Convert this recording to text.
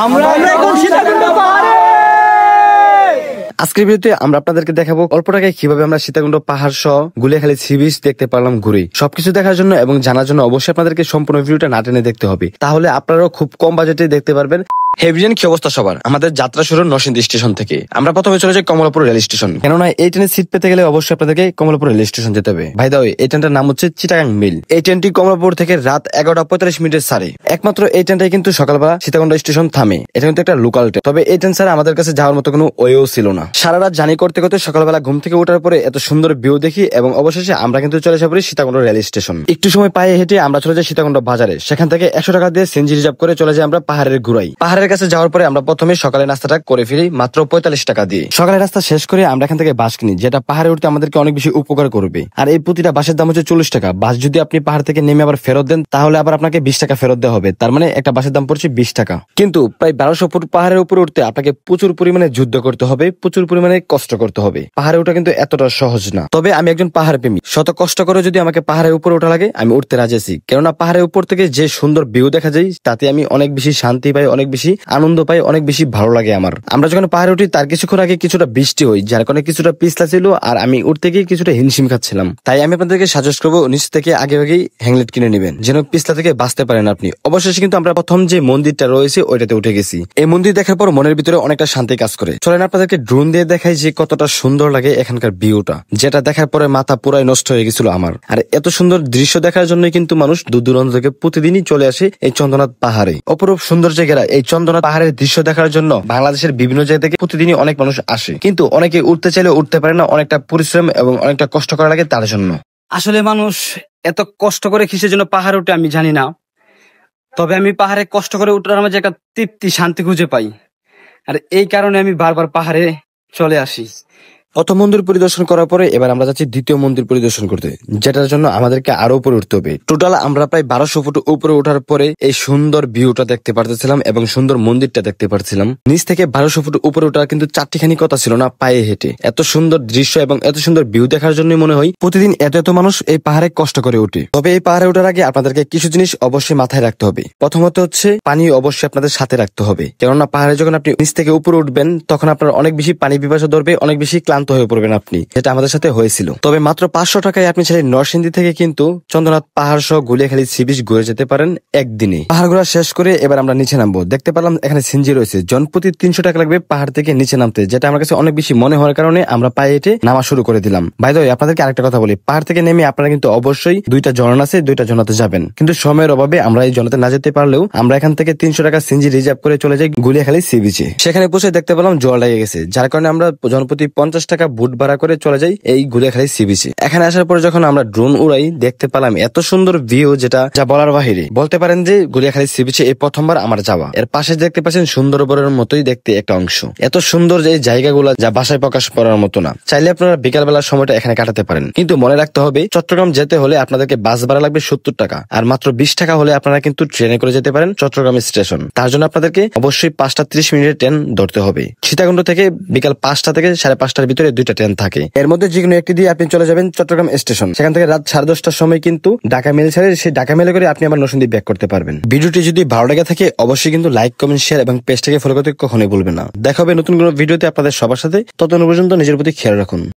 আমরা এখন সীতাকুণ্ড পাহাড়ে। আজকের ভিডিওতে আমরা আপনাদেরকে দেখাবো অল্প টাকায় কিভাবে আমরা সীতাকুণ্ড পাহাড় সহ গুলিয়াখালী সি বিচ দেখতে পারলাম ঘুরে। সবকিছু দেখার জন্য এবং জানার জন্য অবশ্যই আপনাদেরকে সম্পূর্ণ ভিডিওটা না টেনে দেখতে হবে, তাহলে আপনারাও খুব কম বাজেটে দেখতে পারবেন। হেভিজেন কি অবস্থা সবার? আমাদের যাত্রা শুরু নরসিংদী স্টেশন থেকে। আমরা প্রথমে চলে যাই কমলাপুর রেল স্টেশন, কেননা এই ট্রেনের সিট পেতে গেলে অবশ্যই আপনাদেরকে কমলাপুর রেল স্টেশন যেতে হবে। ভাই দা, এই ট্রেনটার নাম হচ্ছে চিটাগাং মেল। এই ট্রেনটি কমলাপুর থেকে রাত 11:45 ছাড়ে। একমাত্র এই ট্রেনটাই কিন্তু সকালবেলা সীতাকুণ্ড স্টেশন থামে। এটা কিন্তু একটা লোকাল ট্রেন, তবে এই ট্রেন ছাড়া আমাদের কাছে যাওয়ার মতো কোনো ওয়েও ছিল না। সারা রাত জার্নি করতে করতে সকালবেলা ঘুম থেকে ওঠার পরে এত সুন্দর ভিউ দেখি এবং অবশেষে আমরা কিন্তু চলে যাবো সীতাকুণ্ড রেল স্টেশন। একটু সময় পায়ে হেঁটে আমরা চলে যাই সীতাকুণ্ড বাজারে। সেখান থেকে 100 টাকা দিয়ে সিএনজি রিজার্ভ করে চলে যাই আমরা পাহাড়ের ঘুরাই। পাহাড়ের কাছে যাওয়ার পরে আমরা প্রথমে সকালে নাস্তাটা করে ফেলি মাত্র 45 টাকা দিয়ে। সকালে নাস্তা শেষ করে আমরা এখান থেকে বাস কিনি, যেটা পাহাড়ে উঠতে আমাদেরকে অনেক বেশি উপকার করবে। আর এই প্রতিটা বাসের দাম হচ্ছে 40 টাকা। বাস যদি আপনি পাহাড় থেকে নেমে আবার ফেরত দেন তাহলে আবার আপনাকে 20 টাকা ফেরত দেওয়া হবে। তার মানে একটা বাসের দাম পড়ছে 20 টাকা। কিন্তু প্রায় 1200 ফুট পাহাড়ের উপরে উঠতে আপনাকে প্রচুর পরিমাণে যুদ্ধ করতে হবে, প্রচুর পরিমাণে কষ্ট করতে হবে। পাহাড়ে ওঠা কিন্তু এতটা সহজ না। তবে আমি একজন পাহাড় প্রেমী, শত কষ্ট করে যদি আমাকে পাহাড়ের উপরে ওঠা লাগে আমি উঠতে রাজি আছি। কেননা পাহাড়ের উপর থেকে যে সুন্দর ভিউ দেখা যায় তাতে আমি অনেক বেশি শান্তি পাই, অনেক বেশি আনন্দ পাই, অনেক বেশি ভালো লাগে আমার। আমরা যখন পাহাড়ে উঠি তার কিছুক্ষণ আগে কিছুটা বৃষ্টি হয়, যার কারণে কিছুটা পিছলা ছিল আর আমি উঠতে গিয়ে কিছুটা হিমশিম খাচ্ছিলাম। তাই আমি আপনাদেরকে সাজেস্ট করবো নিচ থেকে আগে আগেই হ্যাংলেট কিনে নেবেন, যেন পিছলা থেকে বাঁচতে পারেন আপনি। অবশেষে কিন্তু আমরা প্রথম যে মন্দিরটা রয়েছে ওইটাতে উঠে গেছি। এই মন্দির দেখার পর মনের ভিতরে অনেকটা শান্তি কাজ করে। চলেন আপনাদেরকে ড্রোন দিয়ে দেখাই যে কতটা সুন্দর লাগে এখানকার ভিউটা, যেটা দেখার পরে মাথা পুরাই নষ্ট হয়ে গেছিল আমার। আর এত সুন্দর দৃশ্য দেখার জন্য কিন্তু মানুষ দূর দূরান্ত থেকে প্রতিদিনই চলে আসে এই চন্দ্রনাথ পাহাড়ে। অপরূপ সুন্দর জায়গা এই চন্দ্রনাথ পাহাড়ের দৃশ্য দেখার জন্য বাংলাদেশের বিভিন্ন জায়গা থেকে প্রতিদিনই অনেক মানুষ আসে, কিন্তু অনেকে উঠতে চাইলে উঠতে পারে না। অনেকটা পরিশ্রম এবং অনেকটা কষ্ট করা লাগে তার জন্য। আসলে মানুষ এত কষ্ট করে কিসের জন্য পাহাড়ে উঠে আমি জানি না, তবে আমি পাহাড়ে কষ্ট করে উঠার মাঝে একটা তৃপ্তি, শান্তি খুঁজে পাই। আর এই কারণে আমি বারবার পাহাড়ে চলে আসি। প্রথম মন্দির পরিদর্শন করার পরে এবার আমরা যাচ্ছি দ্বিতীয় মন্দির পরিদর্শন করতে, যেটার জন্য আমাদেরকে আরো উপরে উঠতে হবে। টোটাল আমরা প্রায় 1200 ফুট উপরে ওঠার পরে এই সুন্দর ভিউটা দেখতে পারতেছিলাম এবং সুন্দর মন্দিরটা দেখতে পারছিলাম। নিচ থেকে 1200 ফুট উপরে ওঠার কিন্তু চারটিখানি কথা ছিল না পায়ে হেঁটে। এত সুন্দর দৃশ্য এবং এত সুন্দর ভিউ দেখার জন্য মনে হয় প্রতিদিন এত এত মানুষ এই পাহাড়ে কষ্ট করে ওঠে। তবে এই পাহাড়ে ওঠার আগে আপনাদেরকে কিছু জিনিস অবশ্যই মাথায় রাখতে হবে। প্রথমত হচ্ছে পানি অবশ্যই আপনাদের সাথে রাখতে হবে, কেননা পাহাড়ে যখন আপনি নিচ থেকে উপরে উঠবেন তখন আপনার অনেক বেশি পানি পিপাসা ধরবে, অনেক বেশি ক্লান্ত হয়ে পড়বেন আপনি, যেটা আমাদের সাথে হয়েছিল। তবে মাত্র 500 টাকায় আপনি চাইলে নরসিংদী থেকে কিন্তু চন্দ্রনাথ পাহাড় সহ গুলিয়াখালী সি বিচ ঘুরে যেতে পারেন একদিনে। পাহাড় ঘোরা শেষ করে এবার আমরা নিচে নামবো। দেখতে পেলাম এখানে সিএনজি রয়েছে। জনপ্রতি 300 টাকা লাগবে পাহাড় থেকে নিচে নামতে, যেটা আমার কাছে অনেক বেশি মনে হওয়ার কারণে আমরা পায়ে হেঁটে নামা শুরু করে দিলাম। বাই দ্য ওয়ে, আপনাদেরকে আরেকটা কথা বলি, পাহাড় থেকে নেমে আপনারা কিন্তু অবশ্যই 2টা ঝর্ণা আছে, 2টা ঝর্ণাতে যাবেন। কিন্তু সময়ের অভাবে আমরা এই ঝর্ণাতে না যেতে পারলেও আমরা এখান থেকে 300 টাকা সিএনজি রিজার্ভ করে চলে যাই গুলিয়াখালী সি বিচে। সেখানে পৌঁছে দেখতে পেলাম জল লেগে গেছে, যার কারণে আমরা জনপ্রতি 50 টাকা বুট ভাড়া করে চলে যাই এই গুলিয়াখালী সি বিচে। এখানে আসার পরে যখন আমরা ড্রোন উড়াই দেখতে পেলাম এত সুন্দর ভিউ, যেটা যা বলার বাহিরে। বলতে পারেন যে গুলিয়াখালী সি বিচে এই প্রথমবার আমার যাওয়া। এর পাশে দেখতে পাচ্ছেন সুন্দরবনের মতোই দেখতে একটা অংশ। এত সুন্দর যে এই জায়গাগুলো যা ভাষায় প্রকাশ করার মতো না। চাইলে আপনারা বিকাল বেলার সময়টা এখানে কাটাতে পারেন, কিন্তু মনে রাখতে হবে চট্টগ্রাম যেতে হলে আপনাদেরকে বাস ভাড়া লাগবে 70 টাকা, আর মাত্র 20 টাকা হলে আপনারা কিন্তু ট্রেনে করে যেতে পারেন চট্টগ্রাম স্টেশন। তার জন্য আপনাদেরকে অবশ্যই 5:30 ট্রেন ধরতে হবে। সীতাকুণ্ড থেকে বিকাল 5টা থেকে 5:30টার ভিতরে 2টা ট্রেন থাকে। এর মধ্যে যে কোনো একটি দিয়ে আপনি চলে যাবেন চট্টগ্রাম স্টেশন। সেখান থেকে রাত 10:30টার সময় কিন্তু ঢাকা মেল ছাড়ে, সেই ঢাকা মেলে করে আপনি আবার নরসিংদী ব্যাক করতে পারবেন। ভিডিওটি যদি ভালো লেগে থাকে অবশ্যই কিন্তু লাইক, কমেন্ট, শেয়ার এবং পেজটাকে ফলো করতে কখনোই ভুলবেন না। দেখা হবে নতুন কোনো ভিডিওতে আপনাদের সবার সাথে। ততক্ষণ পর্যন্ত নিজের প্রতি খেয়াল রাখুন।